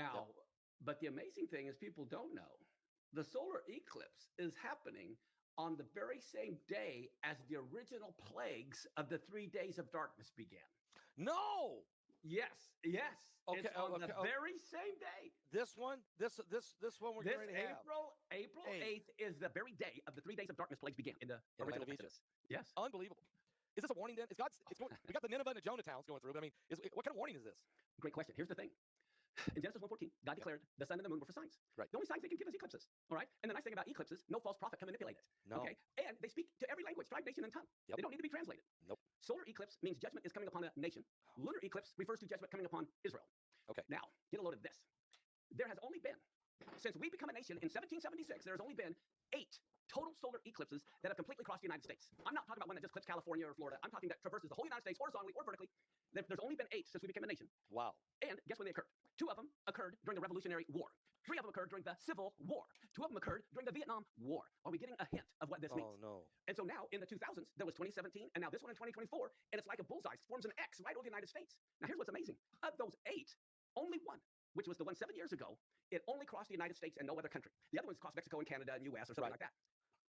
Now, but the amazing thing is people don't know the solar eclipse is happening on the very same day as the original plagues of the 3 days of darkness began. No. Yes, yes. Okay. It's on the Okay. very same day. This one. This one we're getting This ready to have. April Eighth 8th is the very day of the 3 days of darkness plagues began in the in the land original of Egypt. Exodus. Yes. Unbelievable. Is this a warning then? Is God's? It's going. We got the Nineveh and the Jonah towns going through. But I mean, what kind of warning is this? Great question. Here's the thing. In Genesis 1:14, God Yep. declared the sun and the moon were for signs. Right. The only signs they can give is eclipses. All right. And the nice thing about eclipses, no false prophet can manipulate it. No. Okay. And they speak to every language, tribe, nation, and tongue. Yep. They don't need to be translated. Nope. Solar eclipse means judgment is coming upon a nation. Lunar eclipse refers to judgment coming upon Israel. Okay. Now, get a load of this. There has only been, since we become a nation in 1776, there has only been 8 total solar eclipses that have completely crossed the United States. I'm not talking about one that just clips California or Florida. I'm talking that traverses the whole United States horizontally or vertically. There's only been 8 since we became a nation. Wow. And guess when they occurred? 2 of them occurred during the Revolutionary War. 3 of them occurred during the Civil War. 2 of them occurred during the Vietnam War. Are we getting a hint of what this means? Oh no. And so now in the 2000s, there was 2017, and now this one in 2024, and it's like a bullseye. It forms an X right over the United States. Now here's what's amazing. Of those 8, only one, which was the one 7 years ago, it only crossed the United States and no other country. The other ones crossed Mexico and Canada and US or something like that.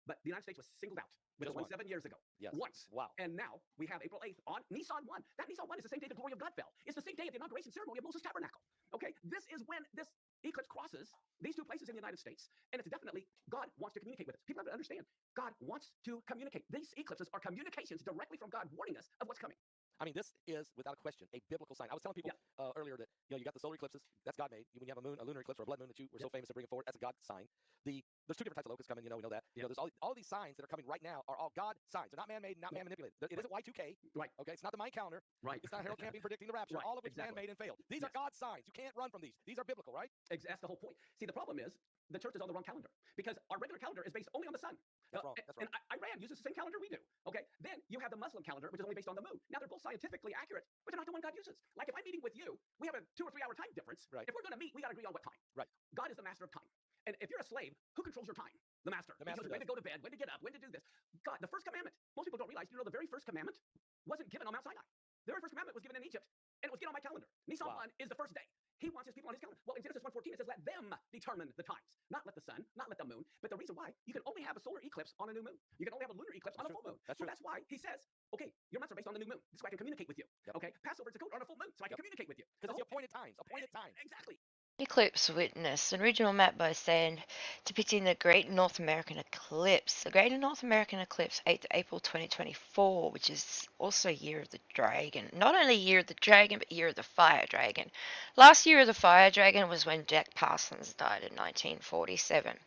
But the United States was singled out with Just the one one. 7 years ago. Yes. Once. Wow. And now we have April 8th on Nissan 1. That Nissan 1 is the same day the glory of God fell. It's the same day of the inauguration ceremony of Moses' tabernacle. Okay? This is when this eclipse crosses these 2 places in the United States. And it's definitely God wants to communicate with us. People have to understand God wants to communicate. These eclipses are communications directly from God warning us of what's coming. I mean, this is without a question a biblical sign. I was telling people earlier that you got the solar eclipses. That's God made. When you have a lunar eclipse or a blood moon that you were so famous to bring forward, that's a God sign. There's 2 different types of locusts coming. We know that. There's all these signs that are coming right now are all God signs. They're not man-made, not man-manipulated. It isn't Y2K. Right. Okay. It's not the Mayan calendar. Right. It's not Harold Camping predicting the rapture. Right. All of which Exactly. man-made and failed. These are God signs. You can't run from these. These are biblical, right? That's the whole point. See, the problem is the church is on the wrong calendar because our regular calendar is based only on the sun. That's wrong. That's wrong. And Iran uses the same calendar we do. Okay. Then you have the Muslim calendar, which is only based on the moon. Now they're both scientifically accurate, but they're not the one God uses. Like if I'm meeting with you, we have a 2 or 3 hour time difference. Right. If we're going to meet, we got to agree on what time. Right. God is the master of time. And if you're a slave, who controls your time? The master. The master He knows when to go to bed, when to get up, when to do this. God, the first commandment. Most people don't realize, the very first commandment wasn't given on Mount Sinai. The very first commandment was given in Egypt, and it was get on my calendar. Nissan 1 is the first day. He wants his people on his calendar. Well, in Genesis 1:14, it says, let them determine the times. Not let the sun, not let the moon. But the reason why, you can only have a solar eclipse on a new moon. You can only have a lunar eclipse on a full moon. That's so that's why he says, okay, your months are based on the new moon. This is why I can communicate with you. Yep. Okay, Passover is on a full moon, so I can communicate with you. Because it's the appointed times. Appointed times. Exactly. Eclipse witness, an original map by Sand depicting the Great North American Eclipse. The Great North American Eclipse, 8th April 2024, which is also Year of the Dragon. Not only Year of the Dragon, but Year of the Fire Dragon. Last Year of the Fire Dragon was when Jack Parsons died in 1947.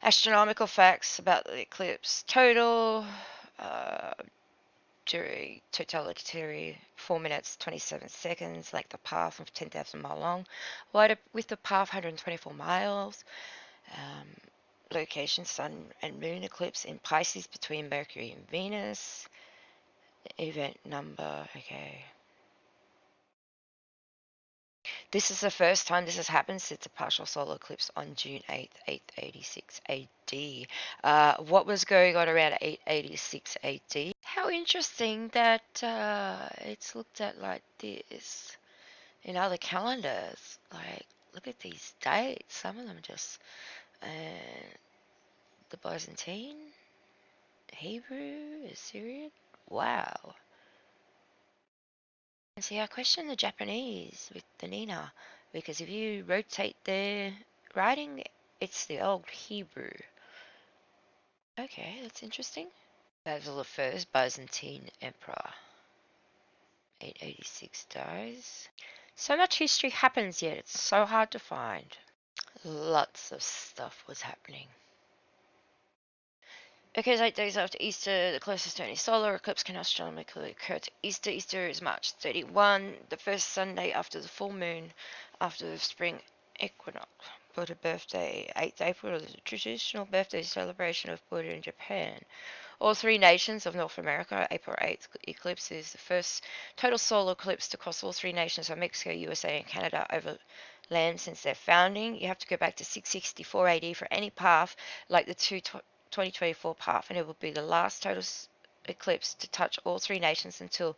Astronomical facts about the eclipse. During totality 4 minutes 27 seconds, like the path of 10,000 mile long, wide width of path 124 miles. Location sun and moon eclipse in Pisces between Mercury and Venus. Event number, okay. This is the first time this has happened since a partial solar eclipse on June 8th, 886 AD. What was going on around 886 AD? How interesting that it's looked at like this in other calendars. Like, look at these dates. Some of them just... the Byzantine, Hebrew, Assyrian. Wow. And see, I question the Japanese with the Nina, because if you rotate their writing, it's the old Hebrew. Okay, that's interesting. Basil I, Byzantine Emperor. 886 dies. So much history happens yet, it's so hard to find. Lots of stuff was happening. Okay, it's 8 days after Easter, the closest to any solar eclipse can astronomically occur to Easter. Easter is March 31, the first Sunday after the full moon, after the Spring Equinox. Buddha birthday, 8th April, is a traditional birthday celebration of Buddha in Japan. All 3 nations of North America, April 8th eclipse is the first total solar eclipse to cross all 3 nations of Mexico, USA, and Canada over land since their founding. You have to go back to 664 AD for any path like the 2024 path, and it will be the last total eclipse to touch all 3 nations until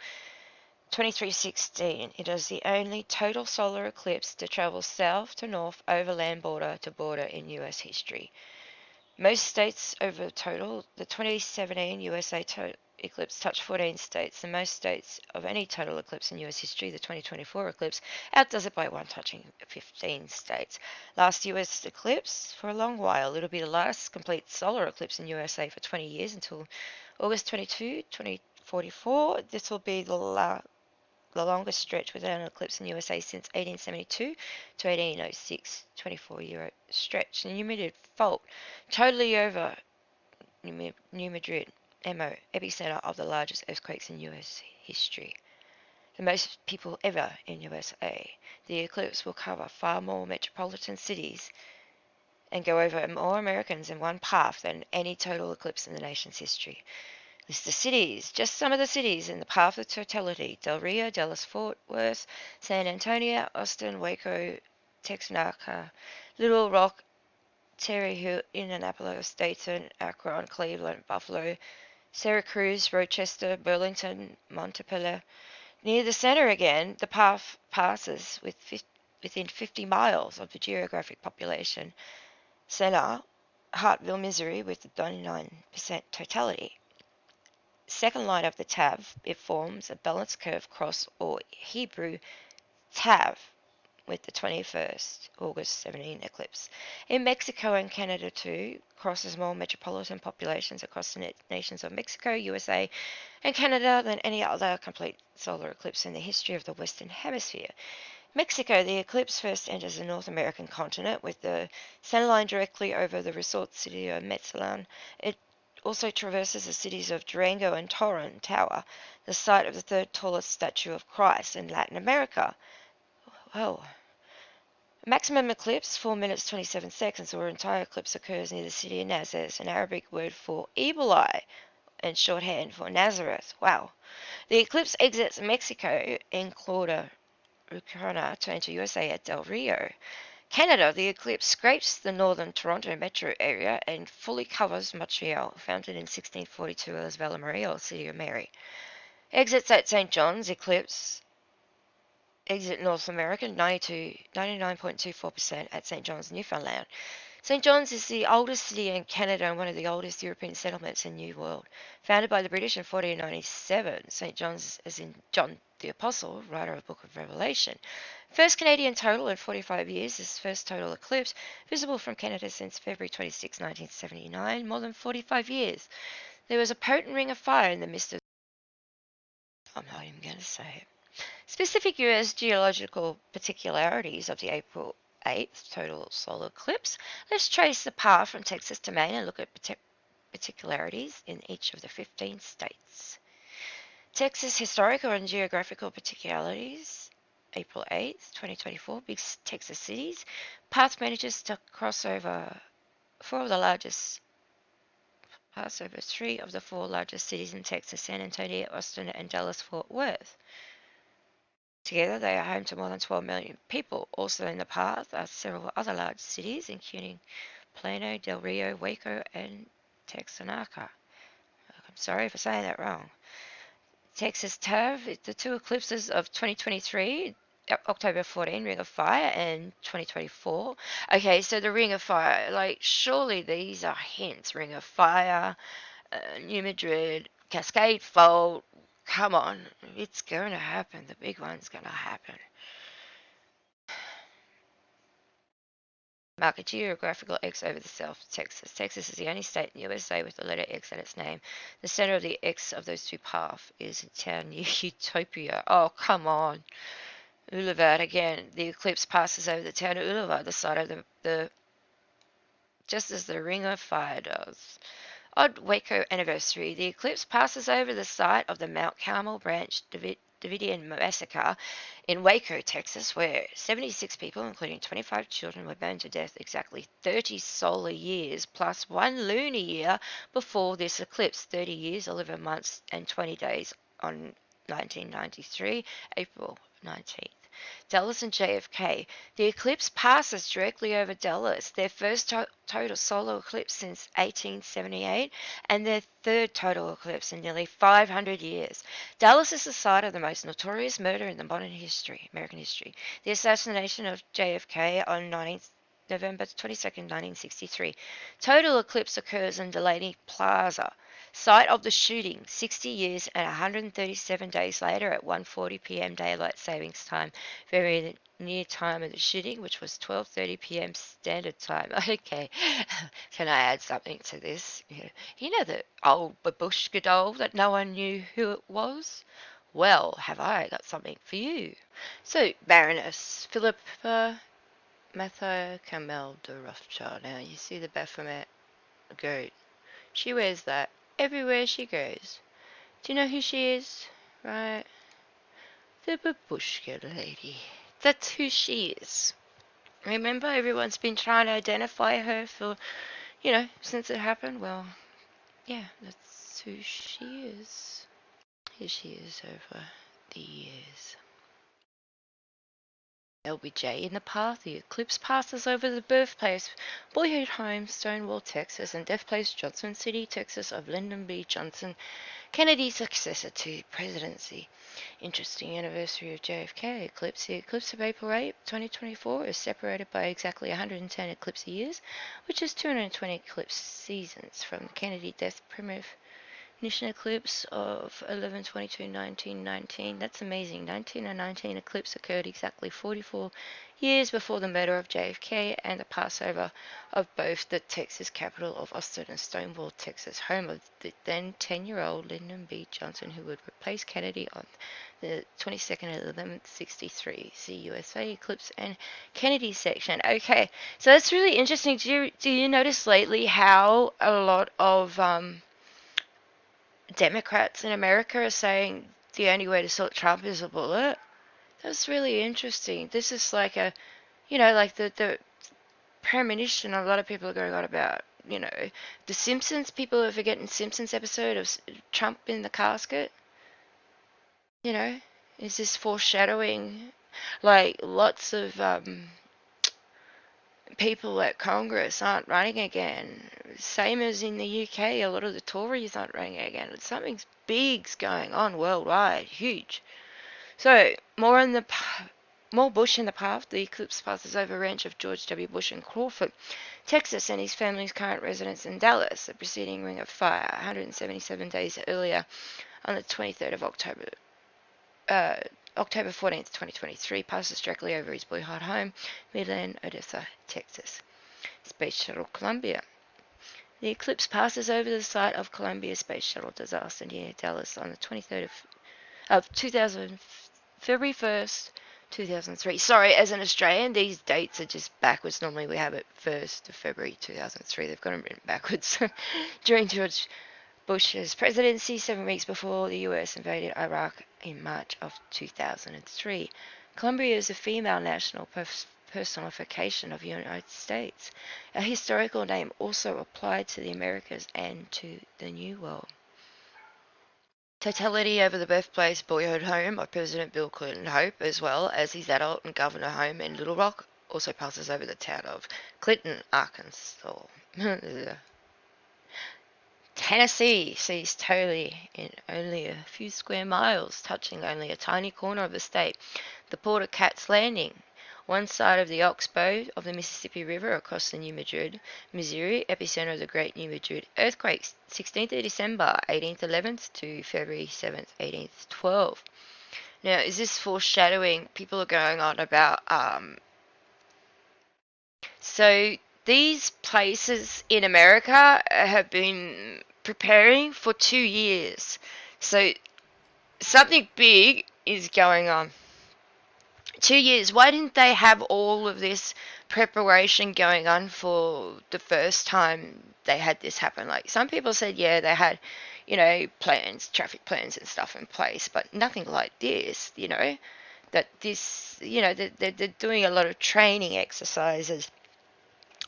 2316. It is the only total solar eclipse to travel south to north over land border to border in U.S. history. Most states over total. The 2017 USA eclipse touched 14 states. The most states of any total eclipse in U.S. history, the 2024 eclipse, outdoes it by one, touching 15 states. Last U.S. eclipse, for a long while, it'll be the last complete solar eclipse in USA for 20 years until August 22, 2044. This will be the longest stretch without an eclipse in USA since 1872 to 1806, 24-year stretch. The New fault, totally over New Madrid, MO, epicenter of the largest earthquakes in US history. The most people ever in USA. The eclipse will cover far more metropolitan cities and go over more Americans in one path than any total eclipse in the nation's history. List the cities, just some of the cities in the path of totality: Del Rio, Dallas-Fort Worth, San Antonio, Austin, Waco, Texarkana, Little Rock, Terre Haute, Indianapolis, Dayton, Akron, Cleveland, Buffalo, Syracuse, Rochester, Burlington, Montpelier. Near the center again, the path passes within 50 miles of the geographic population center, Hartville, Missouri, with 99% totality. Second line of the Tav, it forms a balanced curve cross, or Hebrew Tav, with the 21st August 17 eclipse. In Mexico and Canada too, crosses more metropolitan populations across the nations of Mexico, USA, and Canada than any other complete solar eclipse in the history of the Western Hemisphere. Mexico, the eclipse first enters the North American continent with the center line directly over the resort city of Mazatlan. It also traverses the cities of Durango and Torreon Tower, the site of the third tallest statue of Christ in Latin America. Well, maximum eclipse, 4 minutes 27 seconds, or entire eclipse occurs near the city of Nazas, an Arabic word for evil eye and shorthand for Nazareth. Wow. The eclipse exits Mexico in Clauda-Ucrana to enter USA at Del Rio. Canada, the eclipse scrapes the northern Toronto metro area and fully covers Montreal, founded in 1642 as Villa Maria, or City of Mary. Exits at St. John's, eclipse exit North America, 99.24% at St. John's, Newfoundland. St. John's is the oldest city in Canada and one of the oldest European settlements in New World. Founded by the British in 1497, St. John's is in John the Apostle, writer of the Book of Revelation. First Canadian total in 45 years, this first total eclipse, visible from Canada since February 26, 1979, more than 45 years. There was a potent ring of fire in the midst of... I'm not even going to say it. Specific U.S. geological particularities of the April 8th total solar eclipse. Let's trace the path from Texas to Maine and look at particularities in each of the 15 states. Texas historical and geographical particularities, April 8th, 2024, big Texas cities. Path manages to cross over three of the four largest cities in Texas: San Antonio, Austin, and Dallas-Fort Worth. Together, they are home to more than 12 million people. Also in the path are several other large cities, including Plano, Del Rio, Waco, and Texarkana. I'm sorry for saying that wrong. Texas TAV, the two eclipses of 2023, October 14, Ring of Fire, and 2024. Okay, so the Ring of Fire, like, surely these are hints. Ring of Fire, New Madrid, Cascade Fault. Come on, it's going to happen. The big one's going to happen. Mark a geographical X over the South Texas. Texas is the only state in the USA with the letter X in its name. The center of the X of those two paths is a town near Utopia. Oh, come on. Boulevard again. The eclipse passes over the town of Boulevard, the site of the just as the Ring of Fire does. Odd Waco anniversary. The eclipse passes over the site of the Mount Carmel Branch Davidian massacre in Waco, Texas, where 76 people, including 25 children, were burned to death exactly 30 solar years plus 1 lunar year before this eclipse. 30 years, 11 months, and 20 days on 1993, April 19th. Dallas and JFK. The eclipse passes directly over Dallas, their first total solar eclipse since 1878, and their third total eclipse in nearly 500 years. Dallas is the site of the most notorious murder in the modern American history, the assassination of JFK on November 22nd, 1963. Total eclipse occurs in Delaney Plaza, site of the shooting, 60 years and 137 days later at 1:40 p.m. daylight savings time, very near time of the shooting, which was 12:30 p.m. standard time. Okay, can I add something to this? You know the old babushka doll that no one knew who it was? Well, have I got something for you. So, Baroness Philippa Matha Camel de Rothschild. Now, you see the Baphomet goat. She wears that everywhere she goes. Do you know who she is? Right? The babushka lady. That's who she is. Remember, everyone's been trying to identify her for, since it happened? Well, yeah, that's who she is. Here she is over the years. LBJ in the path, the eclipse passes over the birthplace, boyhood home, Stonewall, Texas, and deathplace, Johnson City, Texas, of Lyndon B. Johnson, Kennedy's successor to presidency. Interesting anniversary of JFK eclipse. The eclipse of April 8, 2024 is separated by exactly 110 eclipse years, which is 220 eclipse seasons from the Kennedy death premonition eclipse of 11/22/1919. That's amazing. 1919 eclipse occurred exactly 44 years before the murder of JFK and the Passover of both the Texas capital of Austin and Stonewall, Texas, home of the then 10-year-old Lyndon B. Johnson, who would replace Kennedy on the 22nd of 11/63. See USA eclipse and Kennedy section. Okay, so that's really interesting. Do you notice lately how a lot of Democrats in America are saying the only way to stop Trump is a bullet? That's really interesting. This is like like the premonition a lot of people are going on about. The Simpsons. People are forgetting Simpsons episode of Trump in the casket. Is this foreshadowing? Like lots of people at Congress aren't running again. Same as in the UK, a lot of the Tories aren't running again. Something big's going on worldwide, huge. So, more Bush in the path. The eclipse passes over ranch of George W. Bush in Crawford, Texas, and his family's current residence in Dallas. The preceding ring of fire, 177 days earlier, on the 23rd of October. October 14th, 2023, passes directly over his boyhood home, Midland, Odessa, Texas. Space Shuttle Columbia. The eclipse passes over the site of Columbia Space Shuttle disaster near Dallas on the 23rd of February 1st, 2003. Sorry, as an Australian, these dates are just backwards. Normally we have it 1st of February 2003. They've got them written backwards. During George Bush's presidency, 7 weeks before the US invaded Iraq in March of 2003. Columbia is a female national personification of the United States, a historical name also applied to the Americas and to the New World. Totality over the birthplace, boyhood home of President Bill Clinton, Hope, as well as his adult and governor home in Little Rock, also passes over the town of Clinton, Arkansas. Tennessee sees totally in only a few square miles, touching only a tiny corner of the state. The port of Cat's Landing, one side of the Oxbow of the Mississippi River across the New Madrid, Missouri, epicenter of the Great New Madrid earthquake, 16th of December, 18th 11th to February 7th, 18th 12th. Now, is this foreshadowing? People are going on about, so these places in America have been preparing for 2 years. So something big is going on. 2 years. Why didn't they have all of this preparation going on for the first time they had this happen? Like some people said, yeah, they had, plans, traffic plans and stuff in place, but nothing like this, that this, they're doing a lot of training exercises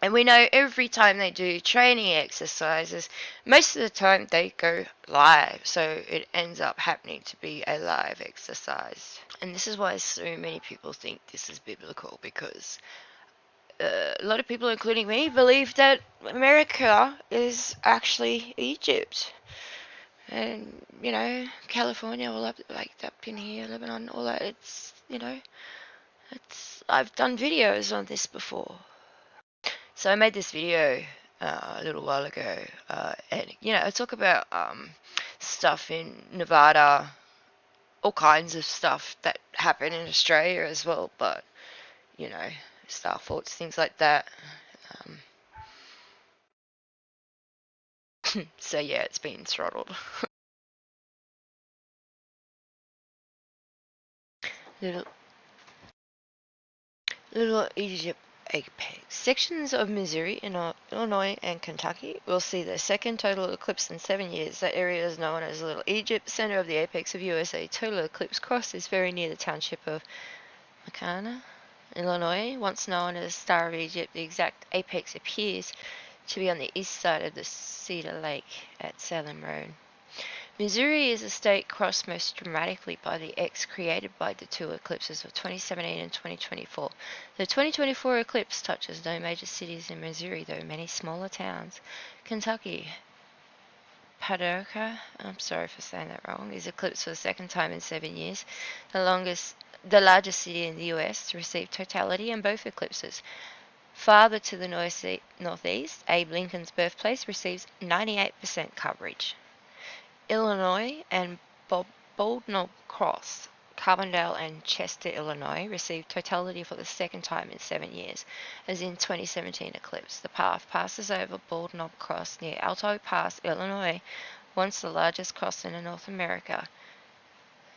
And we know every time they do training exercises, most of the time they go live. So it ends up happening to be a live exercise. And this is why so many people think this is biblical, because a lot of people, including me, believe that America is actually Egypt. And, California, all up, like up in here, Lebanon, all that, I've done videos on this before. So I made this video a little while ago, and I talk about stuff in Nevada, all kinds of stuff that happen in Australia as well, but star forts, things like that. So yeah, it's been throttled. little Little Egypt apex. Sections of Missouri, Illinois, and Kentucky will see the second total eclipse in 7 years. That area is known as Little Egypt, center of the apex of USA. Total eclipse cross is very near the township of Makana, Illinois, once known as Star of Egypt. The exact apex appears to be on the east side of the Cedar Lake at Salem Road. Missouri is a state crossed most dramatically by the X created by the two eclipses of 2017 and 2024. The 2024 eclipse touches no major cities in Missouri, though many smaller towns. Kentucky, Paducah, I'm sorry for saying that wrong, is eclipsed for the second time in 7 years. The largest city in the US to receive totality in both eclipses. Farther to the northeast, Abe Lincoln's birthplace receives 98% coverage. Illinois and Bald Knob Cross, Carbondale and Chester, Illinois, received totality for the second time in 7 years, as in 2017 eclipse. The path passes over Bald Knob Cross near Alto Pass, Illinois, once the largest crossing in North America,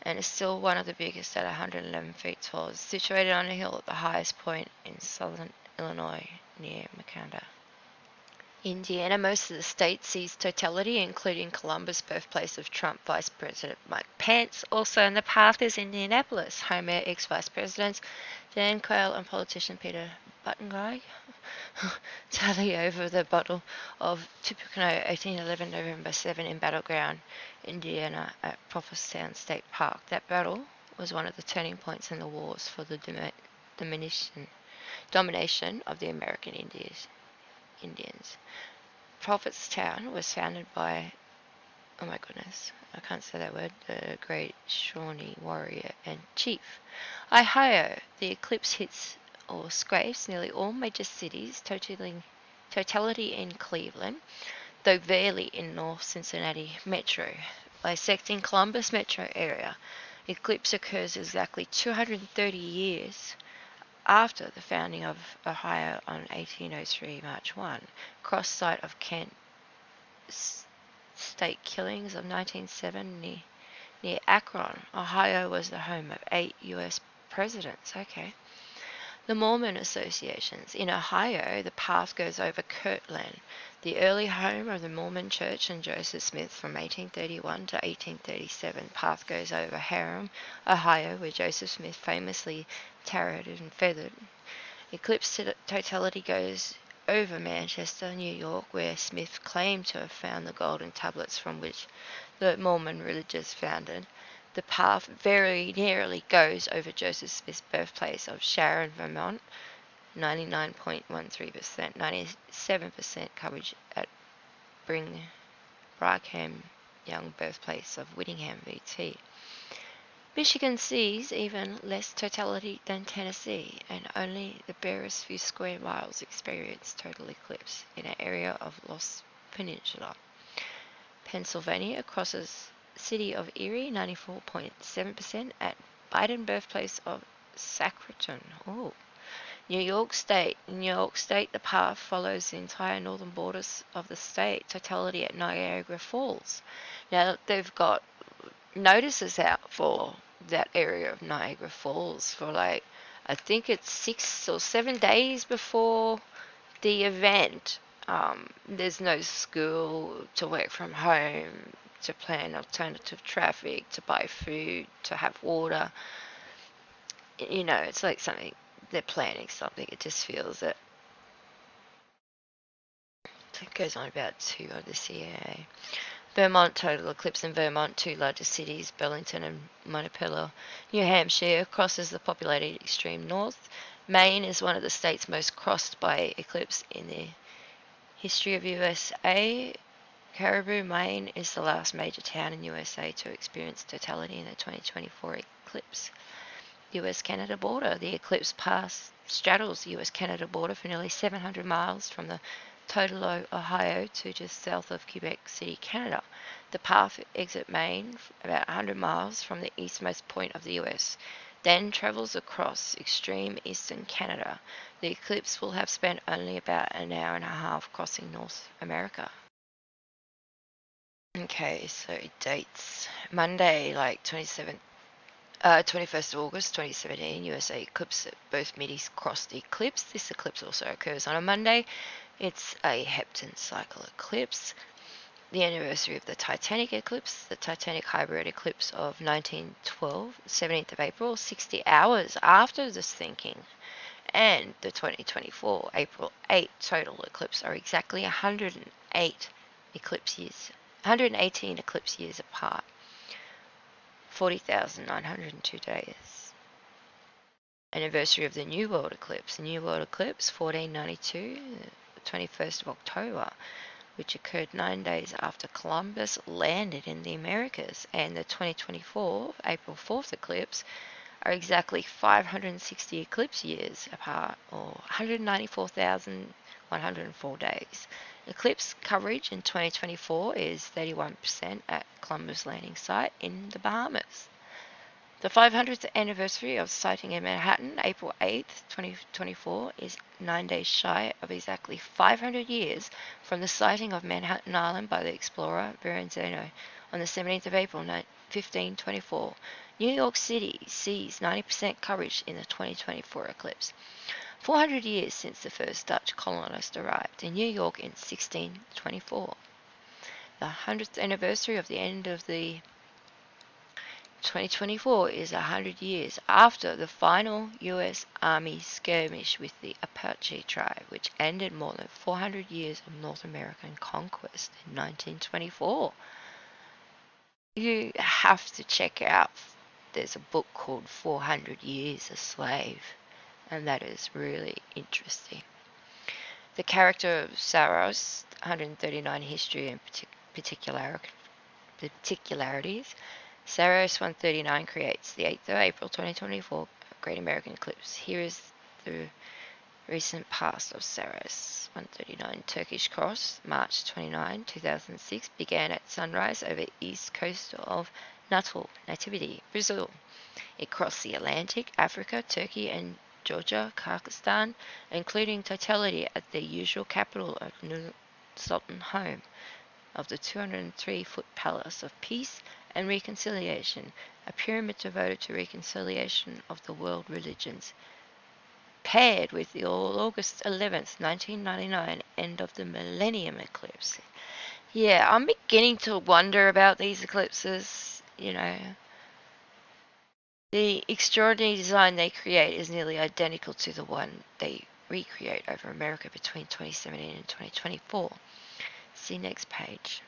and is still one of the biggest at 111 feet tall. It's situated on a hill at the highest point in southern Illinois, near Makanda. Indiana, most of the state sees totality, including Columbus, birthplace of Trump Vice President Mike Pence. Also in the path is Indianapolis, home of ex-Vice Presidents Dan Quayle and politician Peter Buttigieg. Tally over the Battle of Tippecanoe, 1811, November 7, in Battleground, Indiana, at Prophetstown State Park. That battle was one of the turning points in the wars for the domination of the American Indians. Prophetstown was founded by, oh my goodness, I can't say that word, the great Shawnee warrior and chief. Ohio, the eclipse hits or scrapes nearly all major cities, totality in Cleveland, though barely in North Cincinnati Metro. Bisecting Columbus metro area, eclipse occurs exactly 230 years after the founding of Ohio on 1803 March 1, cross site of Kent state killings of 1907 near Akron. Ohio was the home of 8 U.S. presidents. Okay. The Mormon associations. In Ohio, the path goes over Kirtland, the early home of the Mormon Church and Joseph Smith from 1831 to 1837. Path goes over Harum, Ohio, where Joseph Smith famously tarot and feathered. Eclipse totality goes over Manchester, New York, where Smith claimed to have found the golden tablets from which the Mormon religion is founded. The path very nearly goes over Joseph Smith's birthplace of Sharon, Vermont, 99.13%, 97% coverage at Brigham Young, birthplace of Whittingham, VT. Michigan sees even less totality than Tennessee, and only the barest few square miles experience total eclipse in an area of Lost Peninsula. Pennsylvania crosses city of Erie, 94.7% at Biden, birthplace of Sacramento. Oh. New York State, the path follows the entire northern borders of the state, totality at Niagara Falls. Now they've got notices out for that area of Niagara Falls for I think it's 6 or 7 days before the event. There's no school, to work from home, to plan alternative traffic, to buy food, to have water. It's like something, they're planning something. It just feels that It goes on about 2 of the CAA. Vermont total eclipse in Vermont, 2 largest cities, Burlington and Monticello. New Hampshire crosses the populated extreme north. Maine is one of the states most crossed by eclipse in the history of USA. Caribou, Maine is the last major town in USA to experience totality in the 2024 eclipse. US-Canada border. The eclipse path straddles the US-Canada border for nearly 700 miles from the Toledo, Ohio to just south of Quebec City, Canada. The path exits Maine about 100 miles from the eastmost point of the US, then travels across extreme eastern Canada. The eclipse will have spent only about an hour and a half crossing North America. Okay, so dates. Monday, like 21st of August 2017, USA eclipse. Both middies cross the eclipse. This eclipse also occurs on a Monday. It's a Hepton cycle eclipse. The anniversary of the Titanic eclipse, the Titanic hybrid eclipse of 1912, 17th of April, 60 hours after the sinking, and the 2024 April 8 total eclipse are exactly 108 eclipse years, 118 eclipse years apart. 40,902 days. Anniversary of the New World eclipse. New World eclipse, 1492, the 21st of October, which occurred 9 days after Columbus landed in the Americas, and the 2024 April 4th eclipse are exactly 560 eclipse years apart, or 194,104 days. Eclipse coverage in 2024 is 31% at Columbus landing site in the Bahamas. The 500th anniversary of sighting in Manhattan, April 8th, 2024, is 9 days shy of exactly 500 years from the sighting of Manhattan Island by the explorer Verrazano on the 17th of April, 1524. New York City sees 90% coverage in the 2024 eclipse. 400 years since the first Dutch colonist arrived in New York in 1624. The 100th anniversary of the end of the 2024 is 100 years after the final U.S. Army skirmish with the Apache tribe, which ended more than 400 years of North American conquest in 1924. You have to check out, there's a book called 400 Years a Slave, and that is really interesting. The character of Saros, 139 history and particularities. Saros 139 creates the 8th of April 2024 Great American Eclipse. Here is the recent past of Saros 139. Turkish Cross, March 29, 2006, began at sunrise over east coast of Nativity, Brazil. It crossed the Atlantic, Africa, Turkey, and Georgia, Kazakhstan, including totality at the usual capital of Nur Sultan, home of the 203-foot Palace of Peace and Reconciliation, a pyramid devoted to reconciliation of the world religions, paired with the August 11th, 1999 end of the millennium eclipse. Yeah, I'm beginning to wonder about these eclipses, you know. The extraordinary design they create is nearly identical to the one they recreate over America between 2017 and 2024. See next page.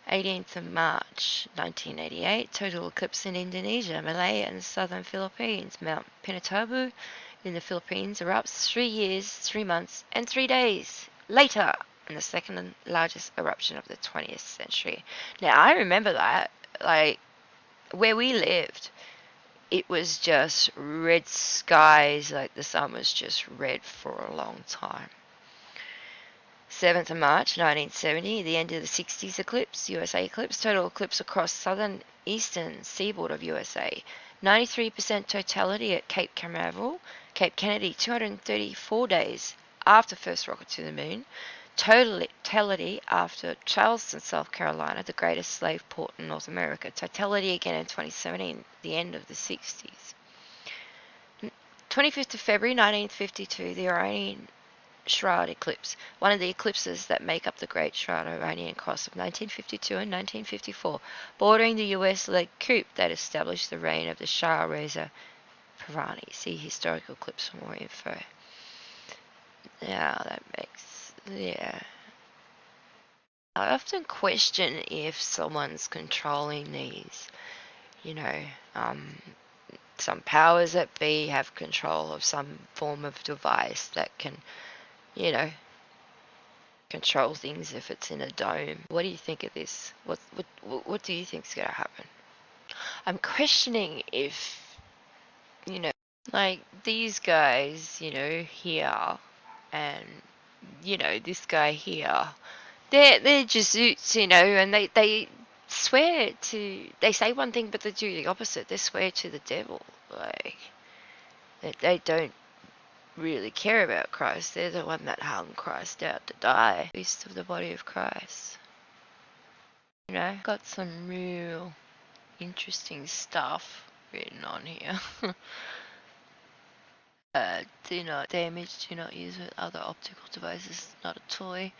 18th of March 1988, total eclipse in Indonesia, Malaya and southern Philippines. Mount Pinatubo in the Philippines erupts 3 years, 3 months, and 3 days later, in the second largest eruption of the 20th century. Now, I remember that, like, where we lived, it was just red skies, like the sun was just red for a long time. 7th of March 1970, the end of the 60s eclipse, USA eclipse, total eclipse across southern eastern seaboard of USA. 93% totality at Cape Canaveral, Cape Kennedy, 234 days after first rocket to the moon. Totality after Charleston, South Carolina, the greatest slave port in North America. Totality again in 2017, the end of the 60s. 25th of February 1952, the Iranian Shroud eclipse, one of the eclipses that make up the Great Shroud Iranian Cross of 1952 and 1954, bordering the US leg coup that established the reign of the Shah Reza Pahlavi. See historical eclipse for more info. Yeah, that makes, yeah. I often question if someone's controlling these, some powers that be have control of some form of device that can, control things if it's in a dome. What do you think of this? What do you think's gonna happen? I'm questioning if, like these guys, here, and this guy here, they're Jesuits, and they swear to, they say one thing but they do the opposite. They swear to the devil, like they don't really care about Christ. They're the one that hung Christ out to die, beast of the body of Christ. Got some real interesting stuff written on here. Do not damage, do not use with other optical devices, not a toy.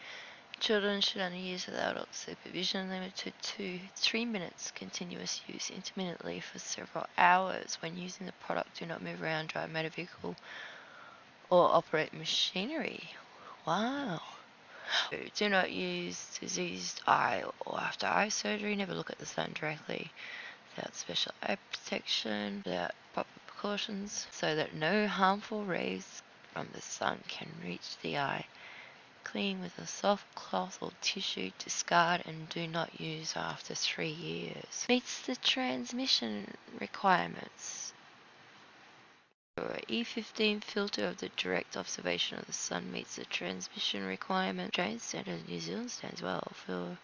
Children should only use with adult supervision, limited to 3 minutes. Continuous use intermittently for several hours. When using the product, do not move around, drive a motor vehicle, or operate machinery. Wow. Do not use diseased eye or after eye surgery. Never look at the sun directly without special eye protection, without proper precautions, so that no harmful rays from the sun can reach the eye. Clean with a soft cloth or tissue, discard and do not use after 3 years. Meets the transmission requirements. E15 filter of the direct observation of the sun meets the transmission requirement. Australian standard New Zealand stands well for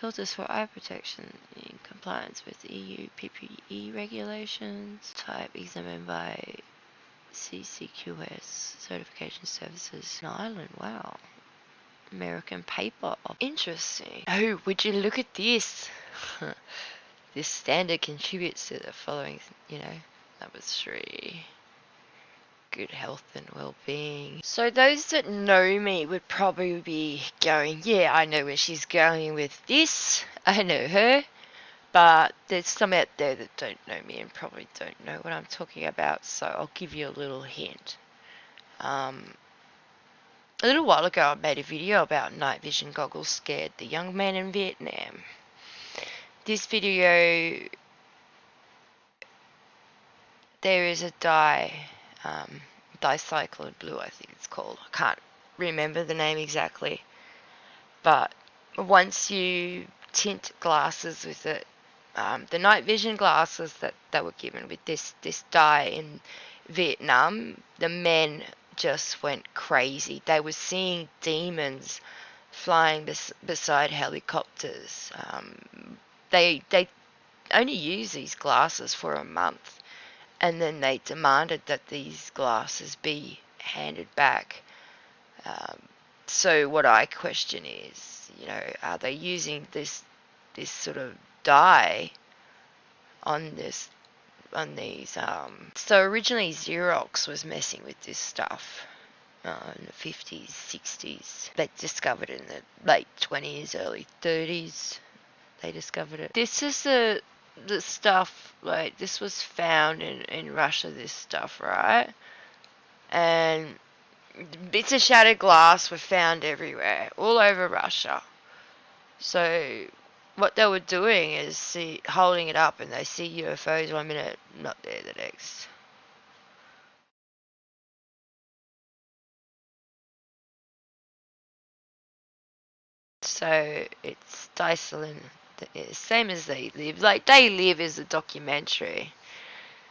filters for eye protection in compliance with EU PPE regulations. Type examined by CCQS Certification Services in Ireland. Wow. American paper. Interesting. Oh, would you look at this? This standard contributes to the following, number 3. Good health and well-being. So those that know me would probably be going, yeah, I know where she's going with this. I know her. But there's some out there that don't know me and probably don't know what I'm talking about. So I'll give you a little hint. A little while ago, I made a video about night vision goggles scared the young man in Vietnam. This video, there is a dye, dicyclone blue, I think it's called. I can't remember the name exactly. But once you tint glasses with it, the night vision glasses that were given with this dye in Vietnam, the men just went crazy. They were seeing demons flying beside helicopters. They only used these glasses for a month, and then they demanded that these glasses be handed back. So what I question is, are they using this sort of dye on these? So originally Xerox was messing with this stuff in the 50s, 60s. They discovered it in the late 20s, early 30s. They discovered it. This is the stuff, like, this was found in Russia, this stuff, right? And bits of shattered glass were found everywhere, all over Russia. So what they were doing is holding it up, and they see UFOs 1 minute, not there the next. So it's Dyson, same as They Live. Like, They Live is a documentary.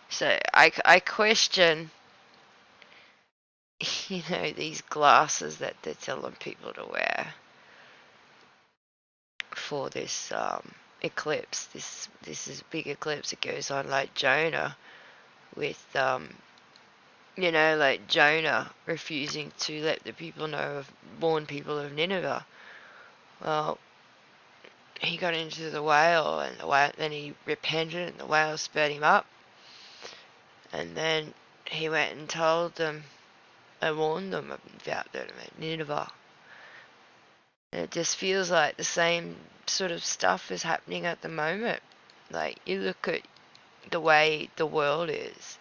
So I question, these glasses that they're telling people to wear for this eclipse. This is a big eclipse. It goes on like Jonah, with like Jonah refusing to let the people know, warn people of Nineveh. Well, he got into the whale, and then he repented, and the whale spat him up. And then he went and told them and warned them about Nineveh. And it just feels like the same sort of stuff is happening at the moment. Like, you look at the way the world is,